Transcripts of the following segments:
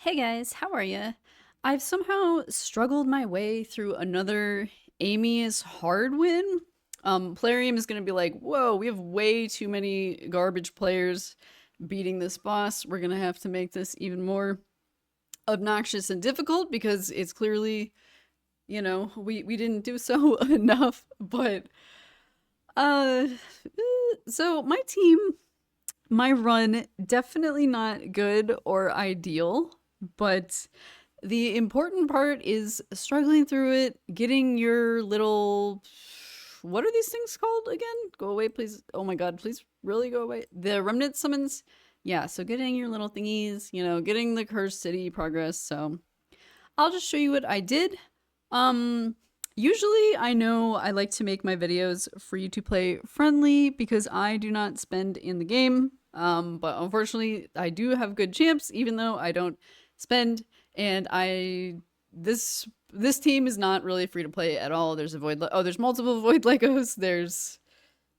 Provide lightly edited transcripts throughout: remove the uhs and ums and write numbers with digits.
Hey guys, how are you? I've somehow struggled my way through another Amius Hard win. Plarium is going to be like, whoa, we have way too many garbage players beating this boss. We're going to have to make this even more obnoxious and difficult because it's clearly, we didn't do so enough. But, uh, so my team, my run, definitely not good or ideal, but the important part is struggling through it, getting your little. What are these things called again? Go away, please. Oh my god, please really go away. The remnant summons. Yeah, so getting your little thingies, getting the cursed city progress. So I'll just show you what I did. Um, Usually I know I like to make my videos free to play friendly because I do not spend in the game. But unfortunately, I do have good champs, even though I don't spend. And this team is not really free to play at all. There's a void. Oh, there's multiple void Legos.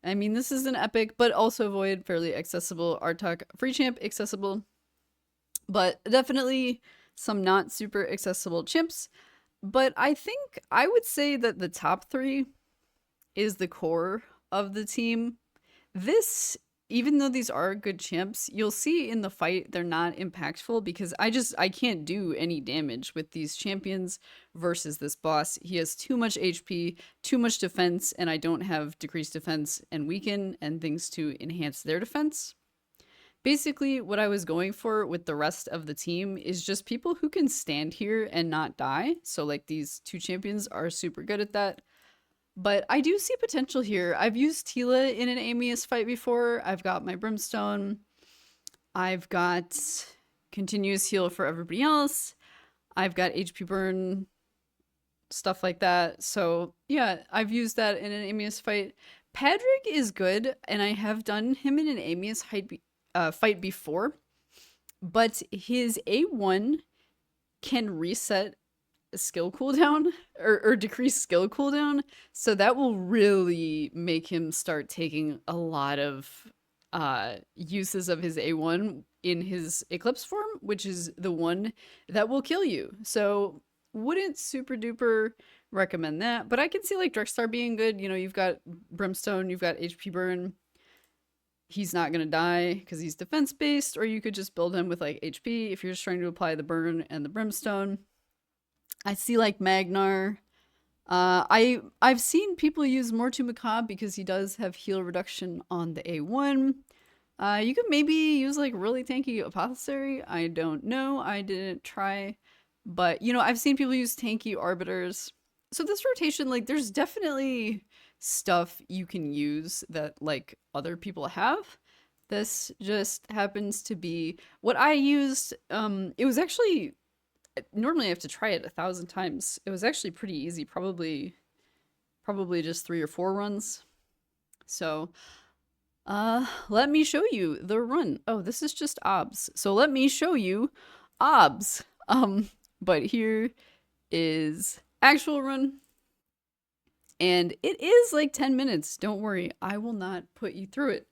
I mean, this is an epic, but also void, fairly accessible. Artok free champ accessible, but definitely some not super accessible chimps. But I think I would say that the top three is the core of the team. This, even though these are good champs, you'll see in the fight they're not impactful because I can't do any damage with these champions versus this boss. He has too much HP, too much defense, and I don't have decreased defense and weaken and things to enhance their defense. Basically, what I was going for with the rest of the team is just people who can stand here and not die. So, like, these two champions are super good at that. But I do see potential here. I've used Tila in an Amius fight before. I've got my Brimstone. I've got continuous heal for everybody else. I've got HP burn, stuff like that. So, yeah, I've used that in an Amius fight. Padric is good, and I have done him in an Amius fight before, but his A1 can reset a skill cooldown or decrease skill cooldown, so that will really make him start taking a lot of uses of his A1 in his Eclipse form, which is the one that will kill you. So wouldn't super duper recommend that, but I can see like Drexstar being good. You've got Brimstone, you've got HP burn, he's not gonna die because he's defense based, or you could just build him with like HP if you're just trying to apply the burn and the brimstone. I see like Magnar. I've seen people use Mortu Macabre because he does have heal reduction on the A1. You could maybe use like really tanky Apothecary. I don't know. I didn't try, but I've seen people use tanky Arbiters. So this rotation, like, there's definitely stuff you can use that like other people have. This just happens to be what I used. It was actually, normally I have to try it 1,000 times. It was actually pretty easy, probably just 3 or 4 runs. So let me show you the run. Oh, this is just obs. So let me show you obs. But here is actual run. And it is like 10 minutes. Don't worry, I will not put you through it.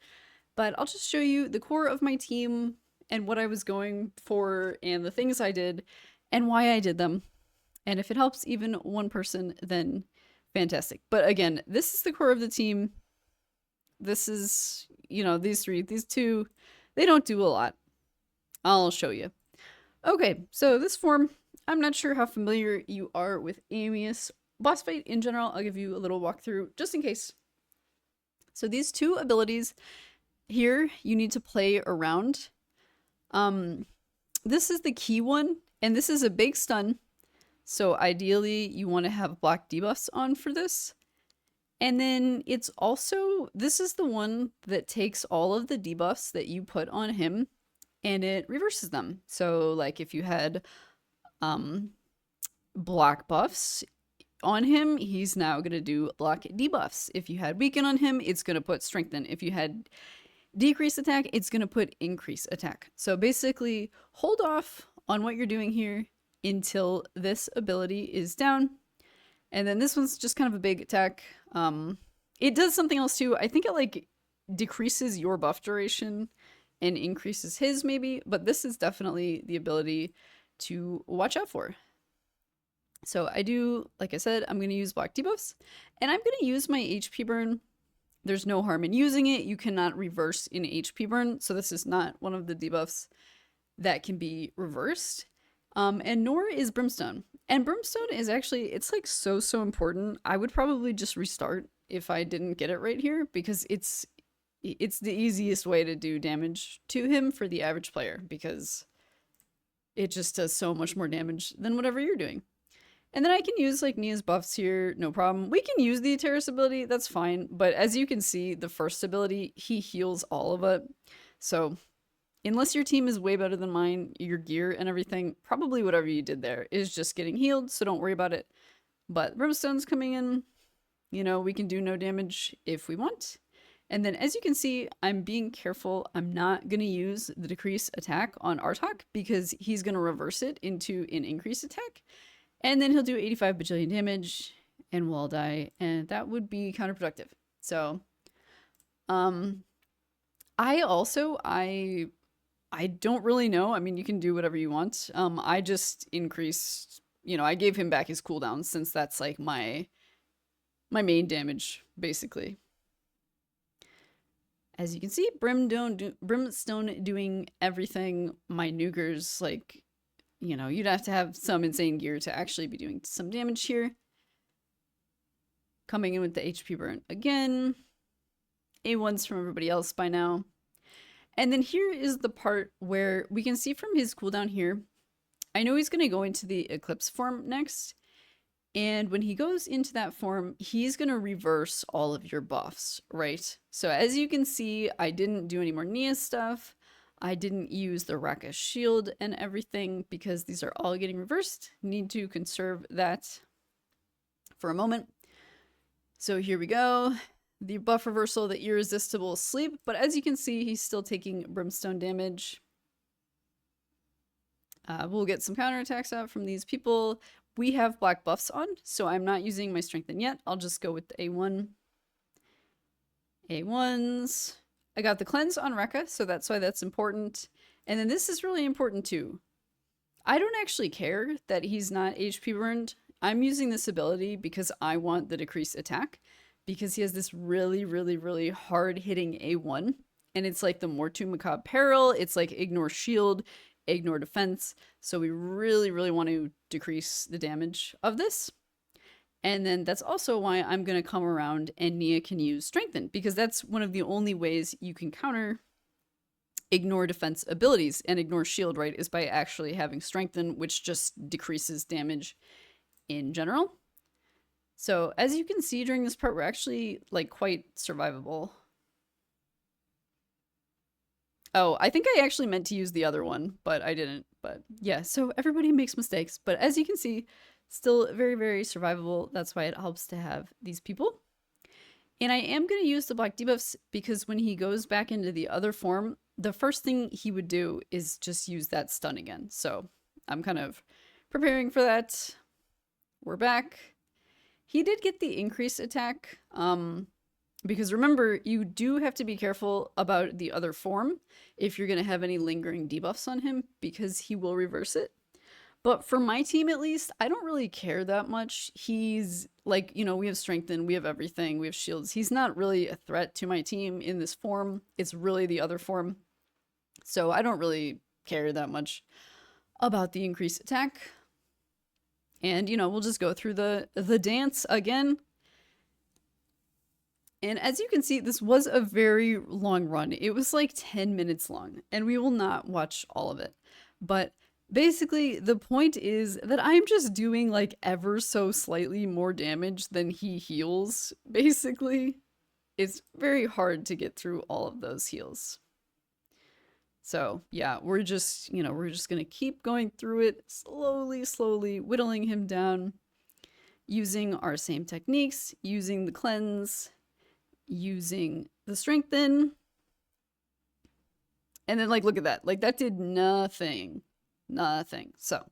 But I'll just show you the core of my team and what I was going for and the things I did and why I did them. And if it helps even one person, then fantastic. But again, this is the core of the team. This is, these two, they don't do a lot. I'll show you. Okay, so this form, I'm not sure how familiar you are with Amius boss fight in general. I'll give you a little walkthrough just in case. So these two abilities here, you need to play around. This is the key one, and this is a big stun. So ideally, you want to have block debuffs on for this. And then it's also, this is the one that takes all of the debuffs that you put on him and it reverses them. So like if you had block buffs on him, he's now going to do block debuffs. If you had weaken on him, it's going to put strengthen. If you had decrease attack, it's going to put increase attack. So basically, hold off on what you're doing here until this ability is down. And then this one's just kind of a big attack. It does something else too. I think it like decreases your buff duration and increases his maybe, but this is definitely the ability to watch out for. So I do, like I said, I'm going to use block debuffs, and I'm going to use my HP burn. There's no harm in using it. You cannot reverse in HP burn, so this is not one of the debuffs that can be reversed. And nor is Brimstone. And Brimstone is actually, it's like so important. I would probably just restart if I didn't get it right here, because it's the easiest way to do damage to him for the average player, because it just does so much more damage than whatever you're doing. And then I can use like Nia's buffs here, no problem. We can use the Terrace ability, that's fine. But as you can see, the first ability, he heals all of it. So unless your team is way better than mine, your gear and everything, probably whatever you did there is just getting healed, so don't worry about it. But Brimstone's coming in, you know, we can do no damage if we want. And then as you can see, I'm being careful. I'm not going to use the decrease attack on Artok because he's going to reverse it into an increase attack. And then he'll do 85 bajillion damage and we'll all die. And that would be counterproductive. So, I don't really know. I mean, you can do whatever you want. I just increased, you know, I gave him back his cooldown since that's like my main damage, basically. As you can see, Brimstone doing everything. My Nugers, like, you know, you'd have to have some insane gear to actually be doing some damage here. Coming in with the HP burn again. A1s from everybody else by now. And then here is the part where we can see from his cooldown here. I know he's going to go into the Eclipse form next. And when he goes into that form, he's going to reverse all of your buffs, right? So as you can see, I didn't do any more Nia stuff. I didn't use the Raka shield and everything because these are all getting reversed. Need to conserve that for a moment. So here we go. The buff reversal, the irresistible sleep. But as you can see, he's still taking Brimstone damage. We'll get some counterattacks out from these people. We have black buffs on, so I'm not using my strengthen yet. I'll just go with the A1. A1s. I got the cleanse on Rekka, so that's why that's important. And then this is really important too. I don't actually care that he's not HP burned. I'm using this ability because I want the decreased attack, because he has this really hard hitting A1. And it's like the Mortu Macabre Peril. It's like ignore shield, ignore defense. So we really want to decrease the damage of this. And then that's also why I'm going to come around and Nia can use Strengthen, because that's one of the only ways you can counter ignore defense abilities and ignore shield, right, is by actually having Strengthen, which just decreases damage in general. So as you can see during this part, we're actually like quite survivable. Oh, I think I actually meant to use the other one, but I didn't. But yeah, so everybody makes mistakes. But as you can see, still very survivable. That's why it helps to have these people. And I am going to use the black debuffs because when he goes back into the other form, the first thing he would do is just use that stun again. So I'm kind of preparing for that. We're back. He did get the increased attack. Because remember, you do have to be careful about the other form if you're going to have any lingering debuffs on him, because he will reverse it. But for my team, at least, I don't really care that much. He's like, you know, we have Strengthen, we have everything, we have shields. He's not really a threat to my team in this form. It's really the other form. So I don't really care that much about the increased attack. And, you know, we'll just go through the dance again. And as you can see, this was a very long run. It was like 10 minutes long, and we will not watch all of it. But basically, the point is that I'm just doing like ever so slightly more damage than he heals, basically. It's very hard to get through all of those heals. So yeah, we're just, you know, we're just gonna keep going through it slowly, whittling him down, using our same techniques, using the cleanse, using the strengthen, and then like look at that, like that did nothing. So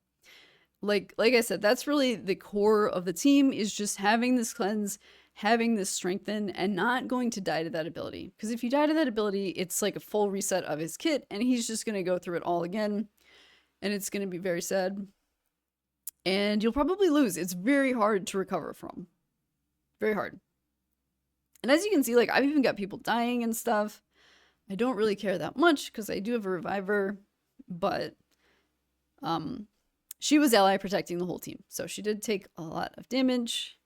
like I said, that's really the core of the team, is just having this cleanse, having this strengthen, and not going to die to that ability, because if you die to that ability, it's like a full reset of his kit and he's just going to go through it all again. and it's going to be very sad. And you'll probably lose. It's very hard to recover from. Very hard. And as you can see, like, I've even got people dying and stuff. I don't really care that much because I do have a reviver, but she was ally protecting the whole team. So she did take a lot of damage.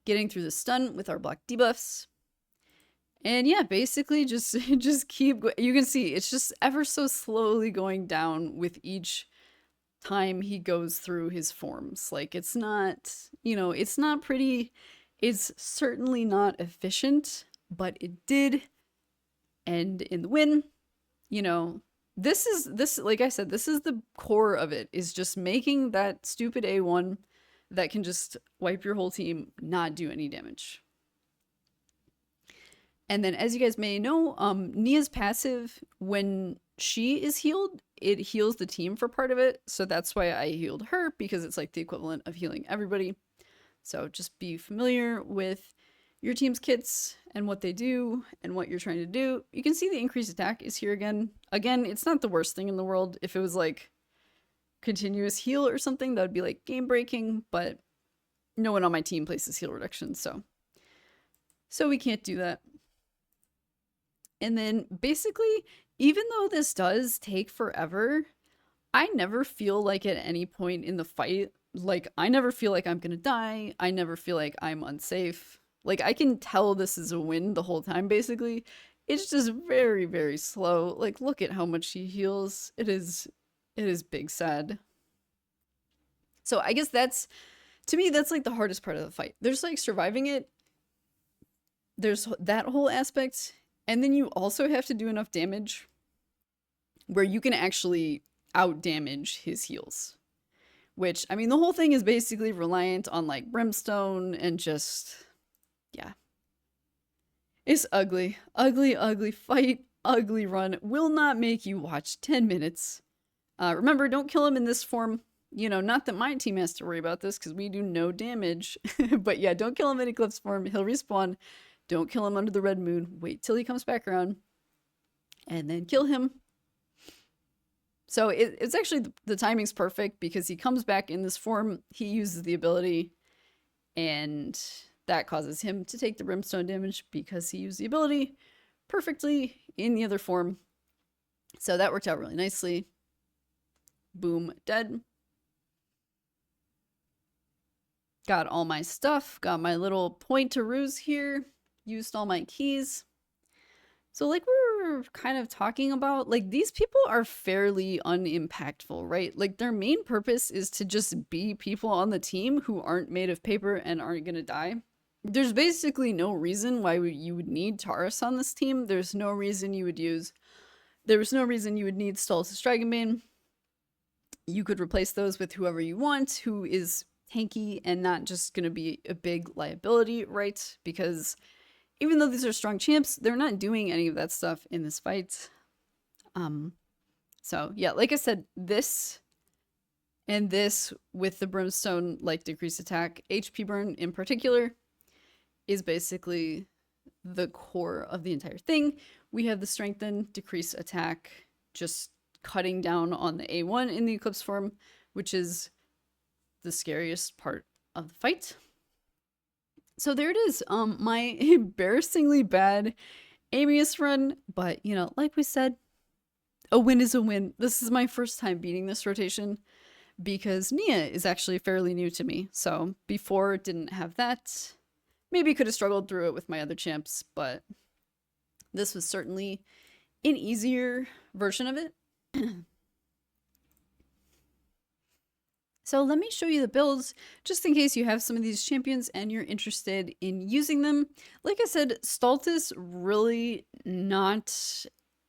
Getting through the stun with our block debuffs. And yeah, basically just keep, you can see it's just ever so slowly going down with each time he goes through his forms. Like, it's not, you know, it's not pretty, it's certainly not efficient, but it did end in the win. You know, this, like I said, this is the core of it, is just making that stupid A1 that can just wipe your whole team not do any damage. And then, as you guys may know, Nia's passive, when she is healed, it heals the team for part of it. So that's why I healed her, because it's like the equivalent of healing everybody. So just be familiar with your team's kits and what they do and what you're trying to do. You can see the increased attack is here again. Again, it's not the worst thing in the world. If it was like continuous heal or something, that would be like game breaking, but no one on my team places heal reduction, so we can't do that. And then basically, even though this does take forever, I never feel like at any point in the fight, like, I never feel like I'm gonna die. I never feel like I'm unsafe. Like, I can tell this is a win the whole time, basically. It's just very, very slow. Like, look at how much he heals. It is big sad. So I guess that's, to me, that's like the hardest part of the fight. There's like surviving it. There's that whole aspect. And then you also have to do enough damage where you can actually out damage his heals. Which, I mean, the whole thing is basically reliant on like brimstone and just, yeah. It's ugly. Ugly, ugly fight. Ugly run. Will not make you watch 10 minutes. Remember, don't kill him in this form. You know, not that my team has to worry about this because we do no damage. But yeah, don't kill him in Eclipse form. He'll respawn. Don't kill him under the red moon. Wait till he comes back around. And then kill him. So it's actually, the timing's perfect because he comes back in this form. He uses the ability. And that causes him to take the brimstone damage because he used the ability perfectly in the other form. So that worked out really nicely. Boom, dead. Got all my stuff. Got my little pointeroos here. Used all my keys. So like we were kind of talking about, like, these people are fairly unimpactful, right? Like, their main purpose is to just be people on the team who aren't made of paper and aren't gonna die. There's basically no reason why you would need Taurus on this team. There's no reason you would use... There was no reason you would need Stultus Dragonbane. You could replace those with whoever you want, who is tanky and not just gonna be a big liability, right? Because even though these are strong champs, they're not doing any of that stuff in this fight. So yeah, like I said, this and this with the brimstone, like, decreased attack, HP burn in particular, is basically the core of the entire thing. We have the strengthen, decrease attack, just cutting down on the A1 in the Eclipse form, which is the scariest part of the fight. So there it is, my embarrassingly bad Amius run, but, you know, like we said, a win is a win. This is my first time beating this rotation because Nia is actually fairly new to me. So before, didn't have that. Maybe could have struggled through it with my other champs, but this was certainly an easier version of it. So let me show you the builds, just in case you have some of these champions and you're interested in using them. Like I said, Stultus really not...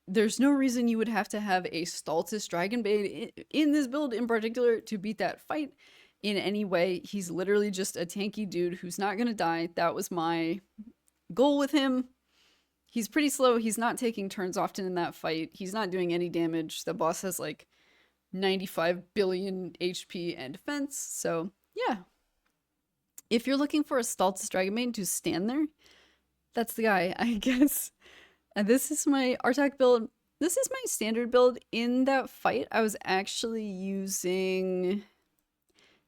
There's no reason you would have to have a Stultus Dragonbane in this build in particular to beat that fight in any way. He's literally just a tanky dude who's not going to die. That was my goal with him. He's pretty slow. He's not taking turns often in that fight. He's not doing any damage. The boss has like 95 billion HP and defense. So yeah, if you're looking for a Stultus Dragonbane to stand there, that's the guy, I guess. And this is my Artak build. This is my standard build. In that fight, I was actually using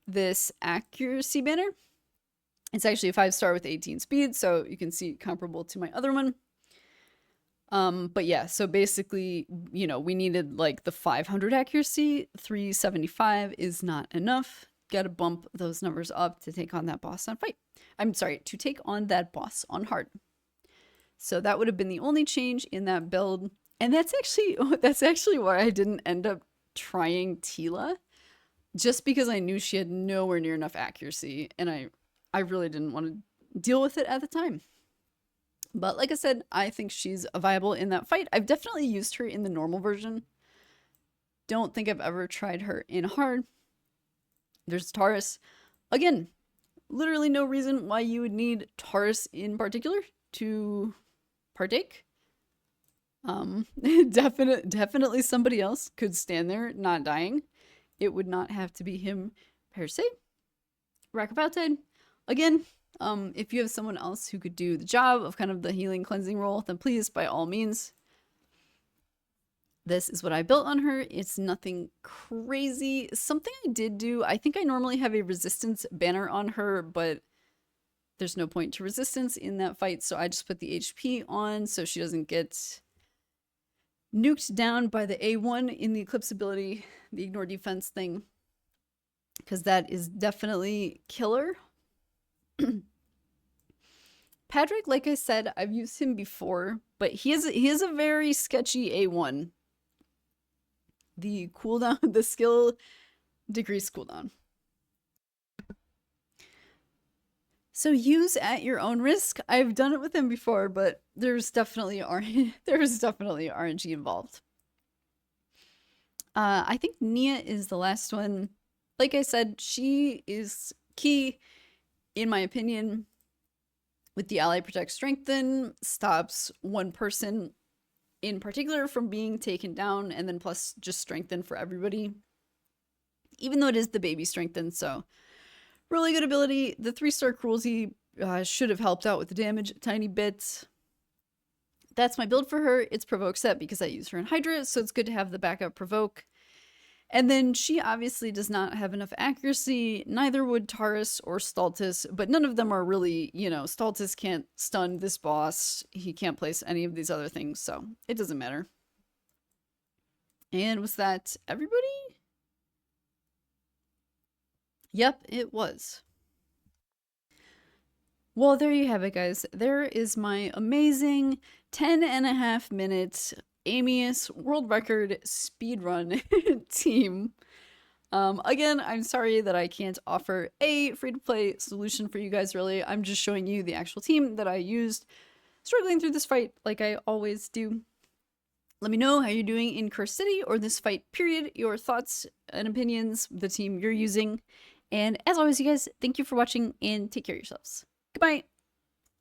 this accuracy banner. It's actually a 5-star with 18 speed, so you can see comparable to my other one. But yeah, so basically, you know, we needed like the 500 accuracy. 375 is not enough. Gotta bump those numbers up to take on that boss on fight. I'm sorry, to take on that boss on hard. So that would have been the only change in that build. And that's actually why I didn't end up trying Tila. Just because I knew she had nowhere near enough accuracy, and I really didn't want to deal with it at the time. But like I said, I think she's viable in that fight. I've definitely used her in the normal version. Don't think I've ever tried her in hard. There's Taurus. Again, literally no reason why you would need Taurus in particular to partake. Definitely somebody else could stand there not dying. It would not have to be him per se. Rack of Outside. Again, if you have someone else who could do the job of kind of the healing cleansing role, then please, by all means. This is what I built on her. It's nothing crazy. Something I did do, I think I normally have a resistance banner on her, but there's no point to resistance in that fight, so I just put the HP on so she doesn't get nuked down by the A1 in the Eclipse ability, the ignore defense thing, because that is definitely killer. Patrick, like I said, I've used him before, but he is a very sketchy A1. The cooldown, the skill decrease cooldown. So use at your own risk. I've done it with him before, but there's definitely RNG involved. I think Nia is the last one. Like I said, she is key, in my opinion, with the ally protect strengthen, stops one person in particular from being taken down, and then plus just strengthen for everybody. Even though it is the baby strengthen, so really good ability. The 3-star cruelty should have helped out with the damage a tiny bit. That's my build for her. It's provoke set because I use her in Hydra, so it's good to have the backup provoke. And then she obviously does not have enough accuracy, neither would Taurus or Stultus, but none of them are really, you know, Stultus can't stun this boss, he can't place any of these other things, so it doesn't matter. And was that everybody? Yep, it was. Well, there you have it, guys. There is my amazing 10.5 minute Amius world record speedrun team. Again, I'm sorry that I can't offer a free-to-play solution for you guys, really. I'm just showing you the actual team that I used, struggling through this fight like I always do. Let me know how you're doing in Curse City or this fight, period, your thoughts and opinions, the team you're using. And as always, you guys, thank you for watching and take care of yourselves. Goodbye.